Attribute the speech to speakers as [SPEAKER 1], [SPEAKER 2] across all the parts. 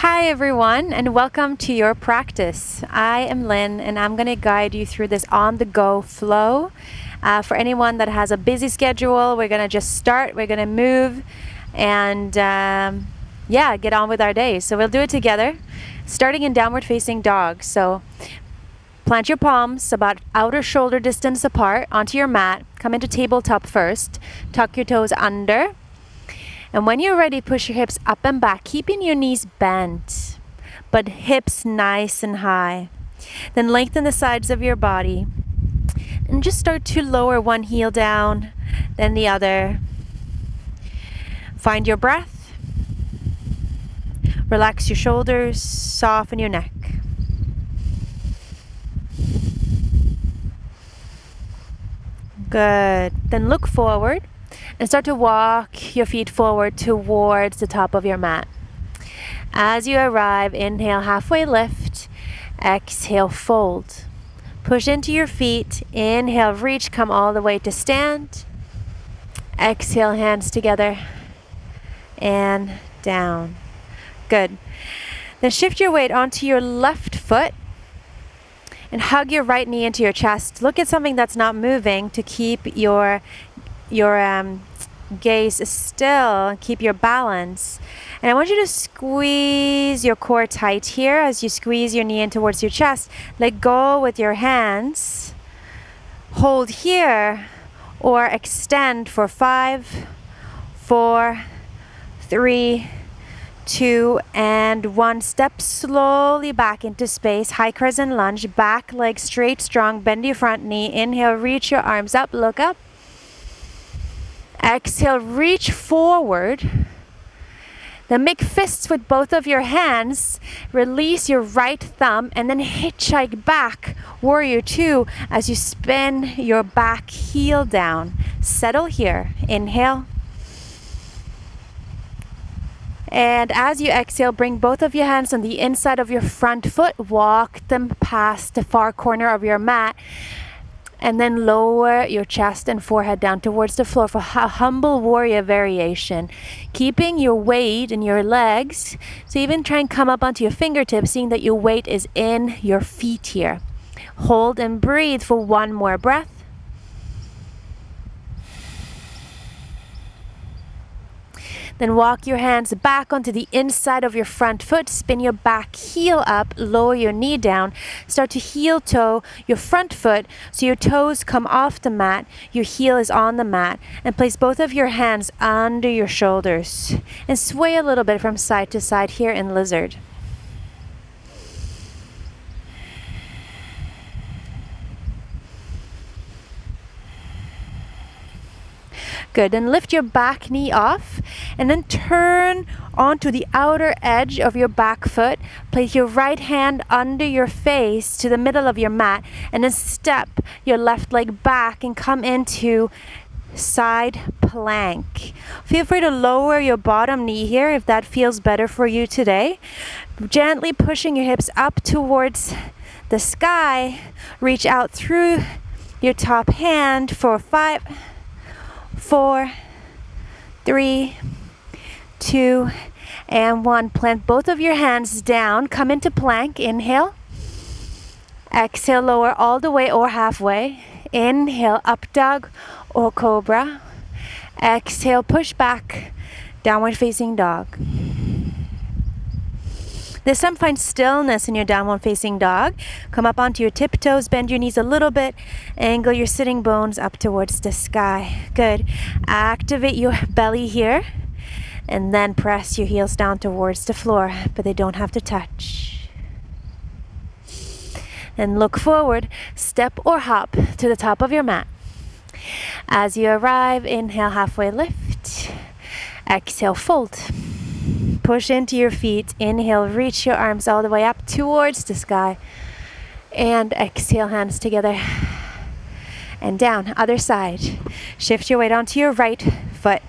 [SPEAKER 1] Hi everyone, and welcome to your practice. I am Lynn, and I'm going to guide you through this on-the-go flow. For anyone that has a busy schedule, we're going to just start, we're going to move, and get on with our day. So we'll do it together, starting in downward facing dog. So plant your palms about outer shoulder distance apart onto your mat. Come into tabletop first. Tuck your toes under. And when you're ready, push your hips up and back, keeping your knees bent, but hips nice and high. Then lengthen the sides of your body. And just start to lower one heel down, then the other. Find your breath. Relax your shoulders, soften your neck. Good. Then look forward. And start to walk your feet forward towards the top of your mat. As you arrive, inhale, halfway lift. Exhale, fold. Push into your feet. Inhale, reach, come all the way to stand. Exhale, hands together. And down. Good. Then shift your weight onto your left foot. And hug your right knee into your chest. Look at something that's not moving to keep your gaze still, keep your balance. And I want you to squeeze your core tight here as you squeeze your knee in towards your chest. Let go with your hands. Hold here or extend for 5, 4, 3, 2, and 1. Step slowly back into space. High crescent lunge. Back leg straight, strong. Bend your front knee. Inhale, reach your arms up. Look up. Exhale, reach forward. Then make fists with both of your hands. Release your right thumb and then hitchhike back, warrior two, as you spin your back heel down. Settle here. Inhale. And as you exhale, bring both of your hands on the inside of your front foot. Walk them past the far corner of your mat. And then lower your chest and forehead down towards the floor for a humble warrior variation. Keeping your weight in your legs. So even try and come up onto your fingertips, seeing that your weight is in your feet here. Hold and breathe for one more breath. Then walk your hands back onto the inside of your front foot. Spin your back heel up. Lower your knee down. Start to heel toe your front foot so your toes come off the mat. Your heel is on the mat. And place both of your hands under your shoulders. And sway a little bit from side to side here in lizard. Good. Then lift your back knee off and then turn onto the outer edge of your back foot. Place your right hand under your face to the middle of your mat and then step your left leg back and come into side plank. Feel free to lower your bottom knee here if that feels better for you today. Gently pushing your hips up towards the sky. Reach out through your top hand for 5, 4, 3, 2, and 1. Plant both of your hands down. Come into plank. Inhale. Exhale, lower all the way or halfway. Inhale, up dog or cobra. Exhale, push back, downward facing dog. This time find stillness in your downward facing dog. Come up onto your tiptoes, bend your knees a little bit, angle your sitting bones up towards the sky. Good. Activate your belly here, and then press your heels down towards the floor, but they don't have to touch. And look forward, step or hop to the top of your mat. As you arrive, inhale, halfway lift. Exhale, fold. Push into your feet. Inhale, reach your arms all the way up towards the sky. And exhale, hands together. And down, other side. Shift your weight onto your right foot.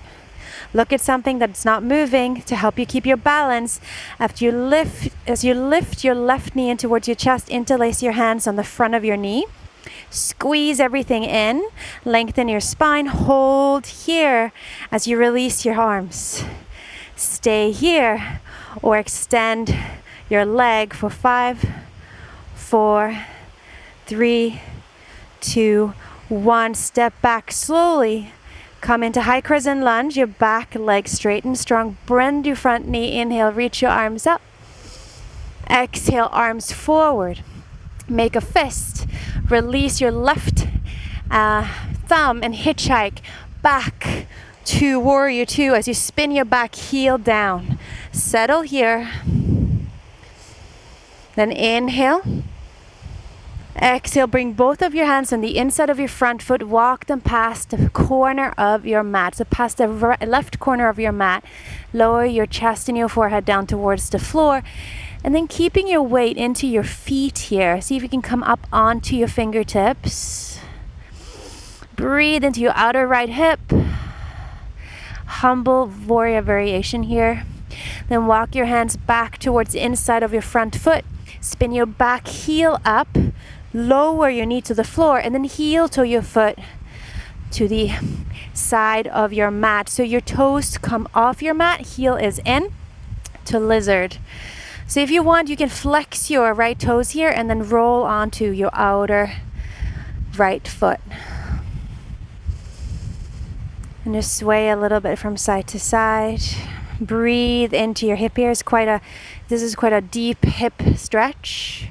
[SPEAKER 1] Look at something that's not moving to help you keep your balance. As you lift your left knee in towards your chest, interlace your hands on the front of your knee. Squeeze everything in. Lengthen your spine. Hold here as you release your arms. Stay here or extend your leg for 5, 4, 3, 2, 1. Step back slowly. Come into high crescent lunge, your back leg straight and strong. Bend your front knee. Inhale, reach your arms up. Exhale, arms forward. Make a fist. Release your left thumb and hitchhike back to warrior 2 as you spin your back heel down. Settle here. Then inhale. Exhale, bring both of your hands on the inside of your front foot. Walk them past the corner of your mat. So past the left corner of your mat. Lower your chest and your forehead down towards the floor. And then keeping your weight into your feet here. See if you can come up onto your fingertips. Breathe into your outer right hip. Humble warrior variation here. Then walk your hands back towards the inside of your front foot. Spin your back heel up. Lower your knee to the floor and then heel toe your foot to the side of your mat. So your toes come off your mat, heel is in to lizard. So if you want, you can flex your right toes here and then roll onto your outer right foot. And just sway a little bit from side to side. Breathe into your hip here. This is quite a deep hip stretch.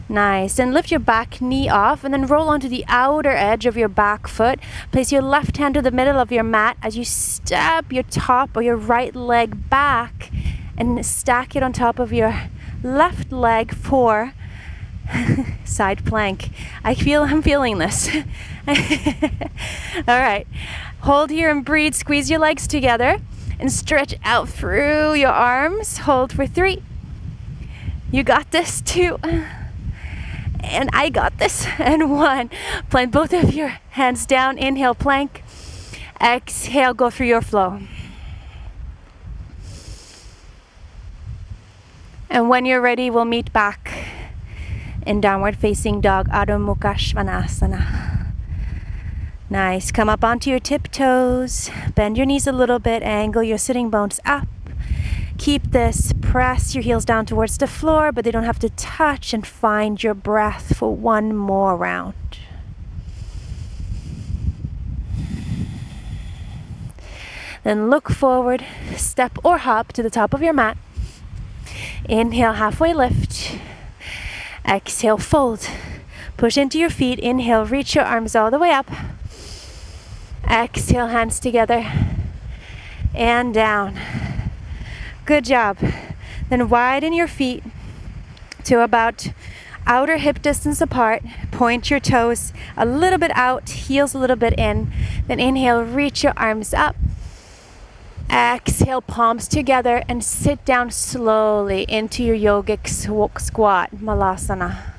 [SPEAKER 1] Nice. Then lift your back knee off and then roll onto the outer edge of your back foot. Place your left hand to the middle of your mat as you step your top or your right leg back and stack it on top of your left leg for side plank. I'm feeling this. All right. Hold here and breathe. Squeeze your legs together and stretch out through your arms. Hold for 3. You got this. 2. And I got this. And 1. Plant both of your hands down. Inhale, plank. Exhale, go through your flow. And when you're ready, we'll meet back in downward facing dog, Adho Mukha Svanasana. Nice. Come up onto your tiptoes. Bend your knees a little bit. Angle your sitting bones up. Keep this. Press your heels down towards the floor, but they don't have to touch, and find your breath for one more round. Then look forward, step or hop to the top of your mat. Inhale, halfway lift. Exhale, fold. Push into your feet. Inhale, reach your arms all the way up. Exhale, hands together. And down. Good job. Then widen your feet to about outer hip distance apart. Point your toes a little bit out, heels a little bit in. Then inhale, reach your arms up. Exhale, palms together and sit down slowly into your yogic squat, Malasana.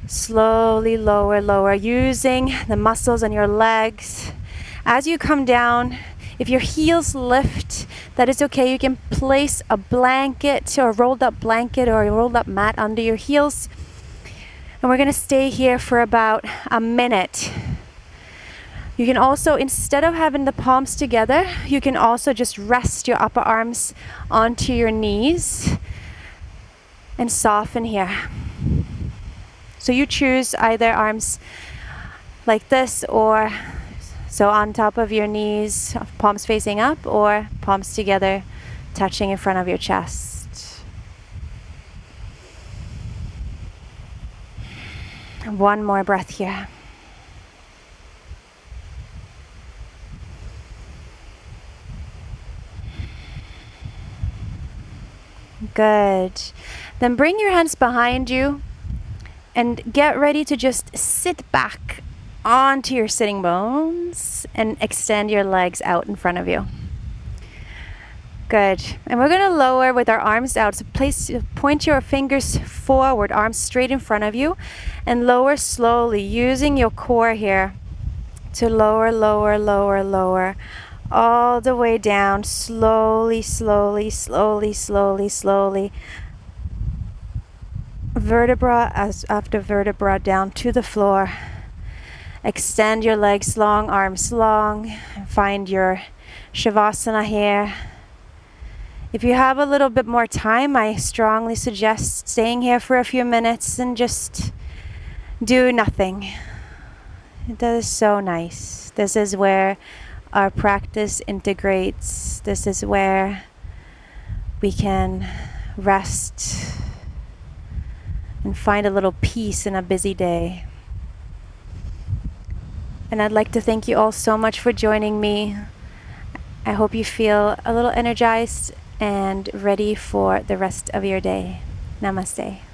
[SPEAKER 1] Slowly lower, using the muscles in your legs. As you come down, if your heels lift, that is okay. You can place a blanket or a rolled up blanket or a rolled up mat under your heels. And we're going to stay here for about a minute. You can also, instead of having the palms together, you can also just rest your upper arms onto your knees and soften here. So you choose either arms like this, or so on top of your knees, palms facing up, or palms together, touching in front of your chest. One more breath here. Good. Then bring your hands behind you and get ready to just sit back onto your sitting bones and extend your legs out in front of you. Good. And we're going to lower with our arms out. So point your fingers forward, arms straight in front of you, and lower slowly, using your core here to lower all the way down, slowly, vertebra after vertebra down to the floor. Extend your legs long, arms long. Find your Shavasana here. If you have a little bit more time, I strongly suggest staying here for a few minutes and just do nothing. That is so nice. This is where our practice integrates. This is where we can rest and find a little peace in a busy day. And I'd like to thank you all so much for joining me. I hope you feel a little energized and ready for the rest of your day. Namaste.